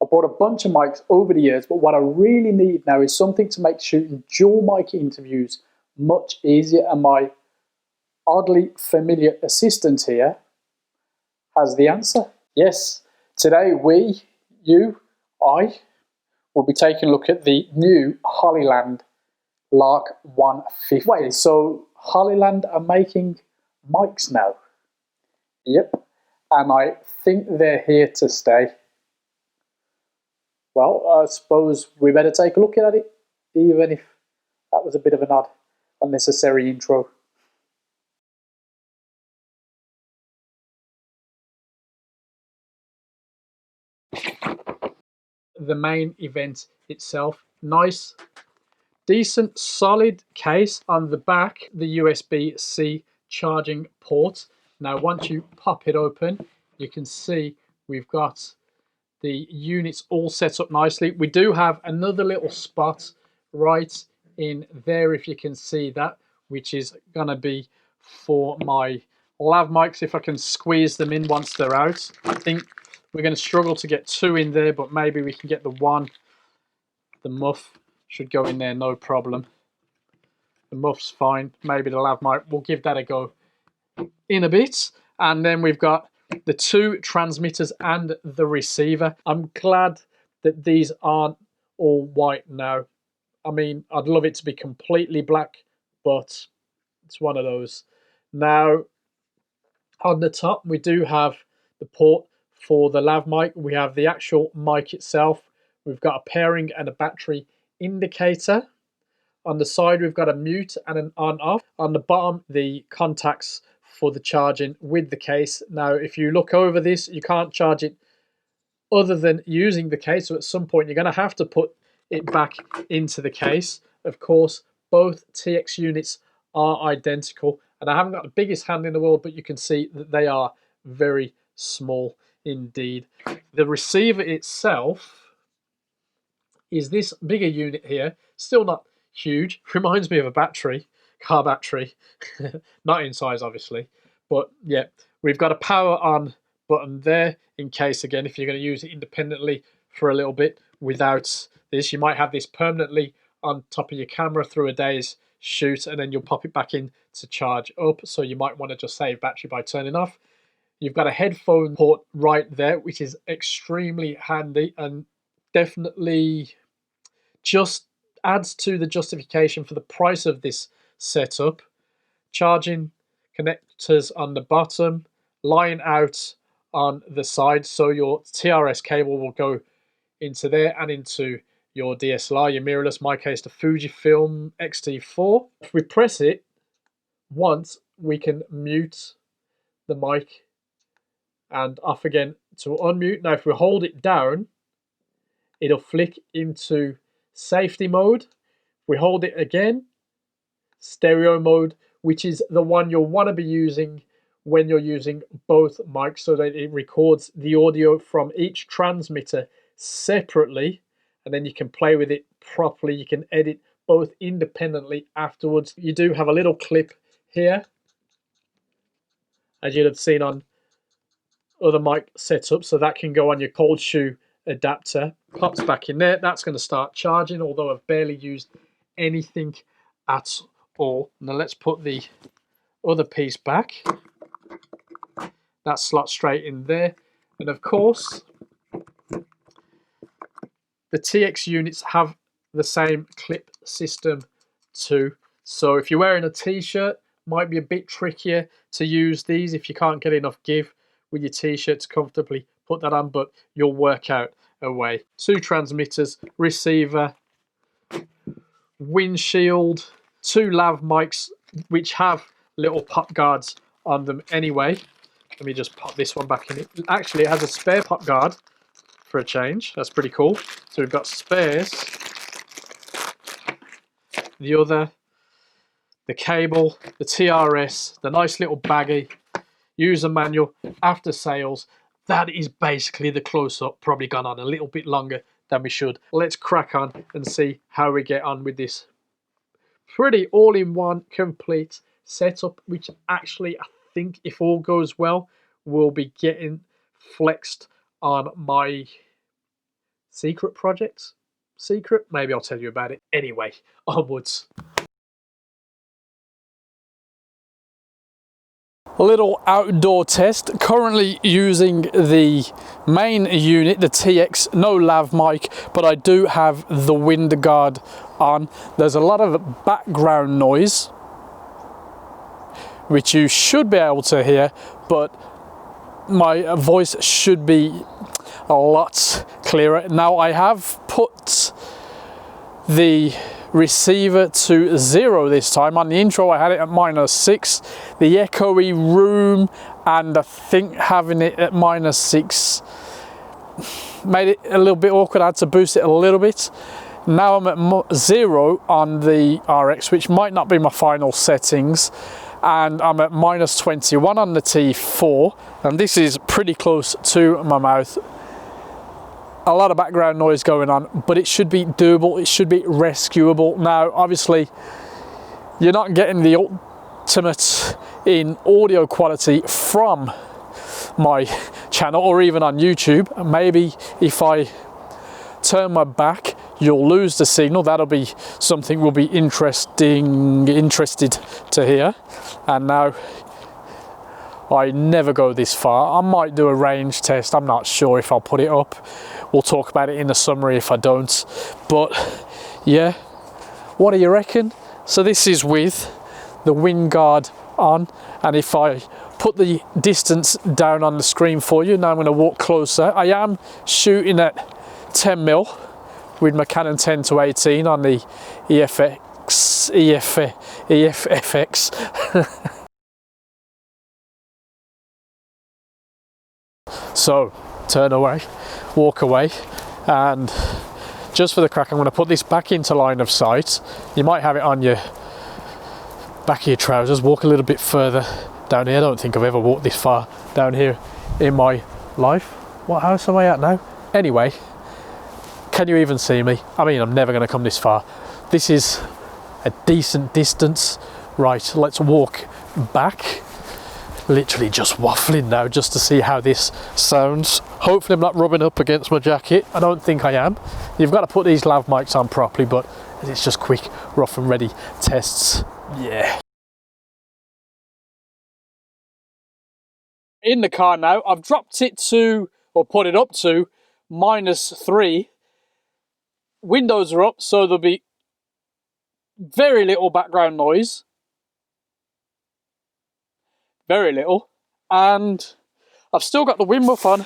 I bought a bunch of mics over the years, but what I really need now is something to make shooting dual mic interviews much easier, and my oddly familiar assistant here has the answer. Yes, today I will be taking a look at the new Hollyland Lark 150. Wait, so Hollyland are making mics now? Yep, and I think they're here to stay. Well, I suppose we better take a look at it, even if that was a bit of an odd, unnecessary intro. The main event itself, nice, decent, solid case. On the back, the USB-C charging port. Now, once you pop it open, you can see we've got the units all set up nicely. We do have another little spot right in there, if you can see that, which is going to be for my lav mics, if I can squeeze them in once they're out. I think we're going to struggle to get two in there, but maybe we can get the one. The muff should go in there, no problem. The muff's fine. Maybe the lav mic, we'll give that a go in a bit. And then we've got the two transmitters and the receiver. I'm glad that these aren't all white now. I mean, I'd love it to be completely black, but it's one of those. Now, on the top, we do have the port for the lav mic. We have the actual mic itself. We've got a pairing and a battery indicator. On the side, we've got a mute and an on-off. On the bottom, the contacts for the charging with the case. Now, if you look over this, you can't charge it other than using the case. So at some point, you're going to have to put it back into the case. Of course, both TX units are identical. And I haven't got the biggest hand in the world, but you can see that they are very small indeed. The receiver itself is this bigger unit here. Still not huge. Reminds me of a battery, car battery. Not in size, obviously. But yeah, we've got a power on button there in case, again, if you're going to use it independently for a little bit without this. You might have this permanently on top of your camera through a day's shoot, and then you'll pop it back in to charge up. So you might want to just save battery by turning off. You've got a headphone port right there, which is extremely handy and definitely just adds to the justification for the price of this setup. Charging connectors on the bottom, line out on the side, so your TRS cable will go into there and into your DSLR, your mirrorless, in my case the Fujifilm X-T4. If we press it once, we can mute the mic and off again to unmute. Now if we hold it down, it'll flick into safety mode. If we hold it again, stereo mode, which is the one you'll want to be using when you're using both mics, so that it records the audio from each transmitter separately, and then you can play with it properly. You can edit both independently afterwards. You do have a little clip here, as you'd have seen on other mic setups, so that can go on your cold shoe adapter. Pops back in there. That's going to start charging, although I've barely used anything at all. Now let's put the other piece back. That slots straight in there. And of course, the TX units have the same clip system too. So if you're wearing a t-shirt, might be a bit trickier to use these if you can't get enough give with your t-shirt to comfortably put that on, but you'll work out a way. Two transmitters, receiver, windshield, two lav mics, which have little pop guards on them anyway. Let me just pop this one back in. Actually, it has a spare pop guard for a change. That's pretty cool. So we've got spares. The other, the cable, the TRS, the nice little baggie, user manual, after sales. That is basically the close-up. Probably gone on a little bit longer than we should. Let's crack on and see how we get on with this pretty all-in-one complete setup, which actually I think, if all goes well, will be getting flexed on my secret project. Secret? Maybe I'll tell you about it. Anyway, onwards. A little outdoor test. Currently using the main unit, the TX, no lav mic, but I do have the wind guard on. There's a lot of background noise, which you should be able to hear, but my voice should be a lot clearer. Now I have put the receiver to 0 this time. On the intro I had it at -6. The echoey room and I think having it at -6 made it a little bit awkward. I had to boost it a little bit. Now I'm at 0 on the RX, which might not be my final settings, and I'm at -21 on the T4, and this is pretty close to my mouth. A lot of background noise going on, but it should be doable, it should be rescuable. Now obviously you're not getting the ultimate in audio quality from my channel or even on YouTube. Maybe if I turn my back you'll lose the signal. That'll be something we'll be interested to hear. And now I never go this far. I might do a range test. I'm not sure if I'll put it up. We'll talk about it in the summary if I don't. But yeah, what do you reckon? So this is with the wind guard on, and if I put the distance down on the screen for you, now I'm going to walk closer. I am shooting at 10mm with my Canon 10-18 on the EFX. So turn away, walk away, and just for the crack I'm going to put this back into line of sight. You might have it on your back of your trousers. Walk a little bit further down here. I don't think I've ever walked this far down here in my life. What house am I at now? Anyway, can you even see me? I mean, I'm never going to come this far. This is a decent distance. Right, let's walk back. Literally just waffling now just to see how this sounds. Hopefully I'm not rubbing up against my jacket. I don't think I am. You've got to put these lav mics on properly, but it's just quick, rough and ready tests. Yeah. In the car now, I've dropped it to, or put it up to, -3. Windows are up, so there'll be very little background noise. Very little. And I've still got the wind muff on.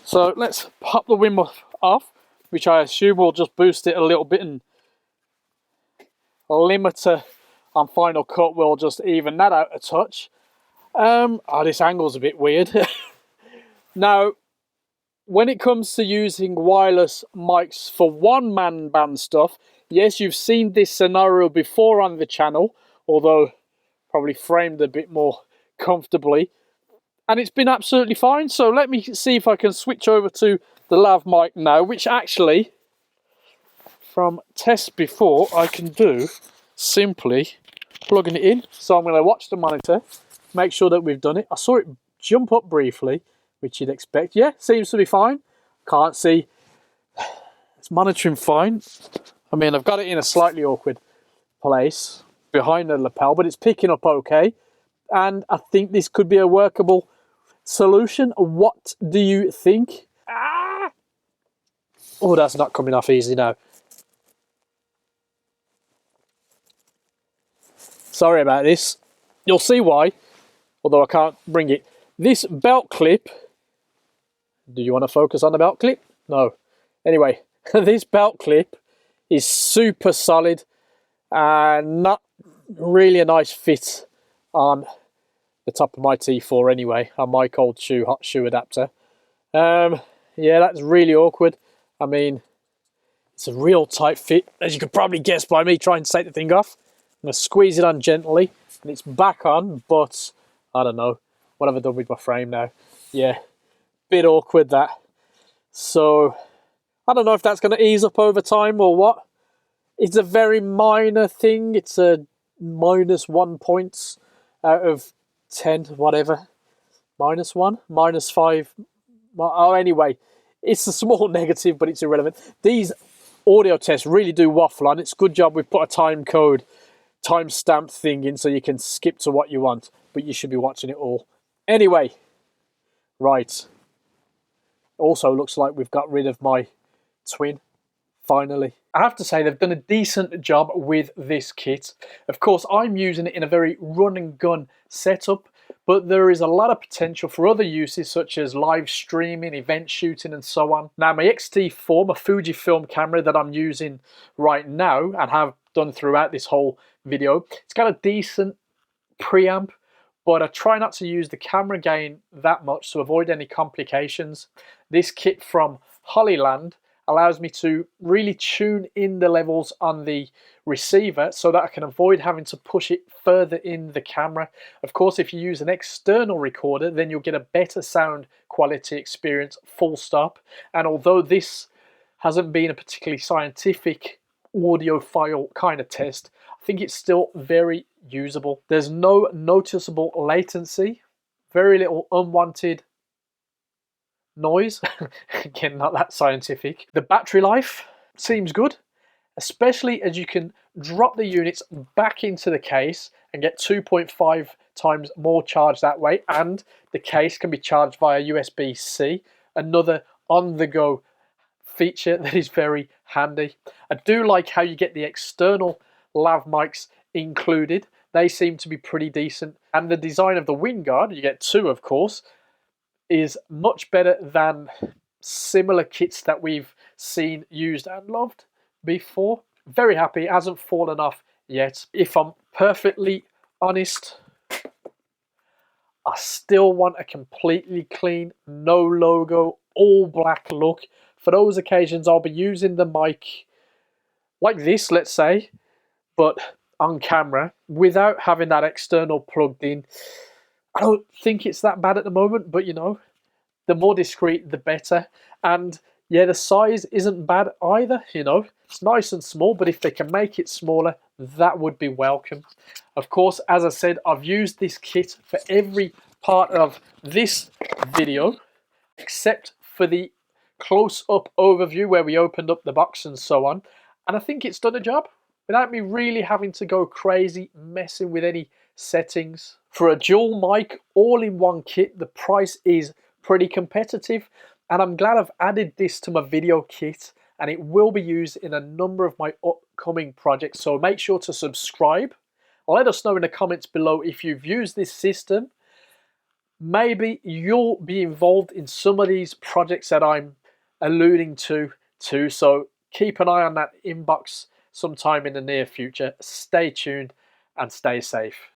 So let's pop the wind muff off, which I assume will just boost it a little bit, and a limiter on Final Cut will just even that out a touch. Oh, this angle's a bit weird. Now, when it comes to using wireless mics for one-man band stuff, yes, you've seen this scenario before on the channel, although probably framed a bit more comfortably, and it's been absolutely fine. So let me see if I can switch over to the lav mic now, which actually, from tests before, I can do simply plugging it in. So I'm going to watch the monitor, make sure that we've done it. I saw it jump up briefly, which you'd expect. Yeah, seems to be fine. Can't see. It's monitoring fine. I mean, I've got it in a slightly awkward place behind the lapel, but it's picking up okay. And I think this could be a workable solution. What do you think? Ah! Oh, that's not coming off easy now. Sorry about this. You'll see why, although I can't bring it. This belt clip, do you want to focus on the belt clip? No. Anyway, this belt clip is super solid and not really a nice fit on the top of my T4 anyway, on my cold shoe, hot shoe adapter. Yeah, that's really awkward. I mean, it's a real tight fit, as you could probably guess by me trying to take the thing off. I'm going to squeeze it on gently, and it's back on, but I don't know. What have I done with my frame now? Yeah, bit awkward that. So, I don't know if that's going to ease up over time or what. It's a very minor thing. It's a -1 points out of 10, whatever. -1, -5. Oh, anyway, It's a small negative, but it's irrelevant. These audio tests really do waffle on. It's a good job we've put a timestamp thing in so you can skip to what you want, but you should be watching it all. Anyway, right. Also looks like we've got rid of my twin, finally. I have to say they've done a decent job with this kit. Of course, I'm using it in a very run and gun setup, but there is a lot of potential for other uses such as live streaming, event shooting and so on. Now my X-T4, my Fujifilm camera that I'm using right now and have done throughout this whole video, it's got a decent preamp, but I try not to use the camera gain that much to avoid any complications. This kit from Hollyland allows me to really tune in the levels on the receiver so that I can avoid having to push it further in the camera. Of course, if you use an external recorder, then you'll get a better sound quality experience, full stop. And although this hasn't been a particularly scientific audiophile kind of test, I think it's still very usable. There's no noticeable latency, very little unwanted noise. Again, not that scientific. The battery life seems good, especially as you can drop the units back into the case and get 2.5 times more charge that way, and the case can be charged via USB-C, another on-the-go feature that is very handy. I do like how you get the external lav mics included. They seem to be pretty decent, and the design of the wind guard, you get two of course, is much better than similar kits that we've seen used and loved before. Very happy, it hasn't fallen off yet. If I'm perfectly honest, I still want a completely clean, no logo, all black look. For those occasions I'll be using the mic like this, let's say, but on camera without having that external plugged in. I don't think it's that bad at the moment, but you know, the more discreet the better. And yeah, the size isn't bad either, you know, it's nice and small, but if they can make it smaller, that would be welcome. Of course, as I said, I've used this kit for every part of this video, except for the close-up overview where we opened up the box and so on. And I think it's done a job without me really having to go crazy messing with any settings. For a dual mic all-in-one kit, the price is pretty competitive, and I'm glad I've added this to my video kit, and it will be used in a number of my upcoming projects. So make sure to subscribe. Let us know in the comments below if you've used this system. Maybe you'll be involved in some of these projects that I'm alluding to too. So keep an eye on that inbox sometime in the near future. Stay tuned and stay safe.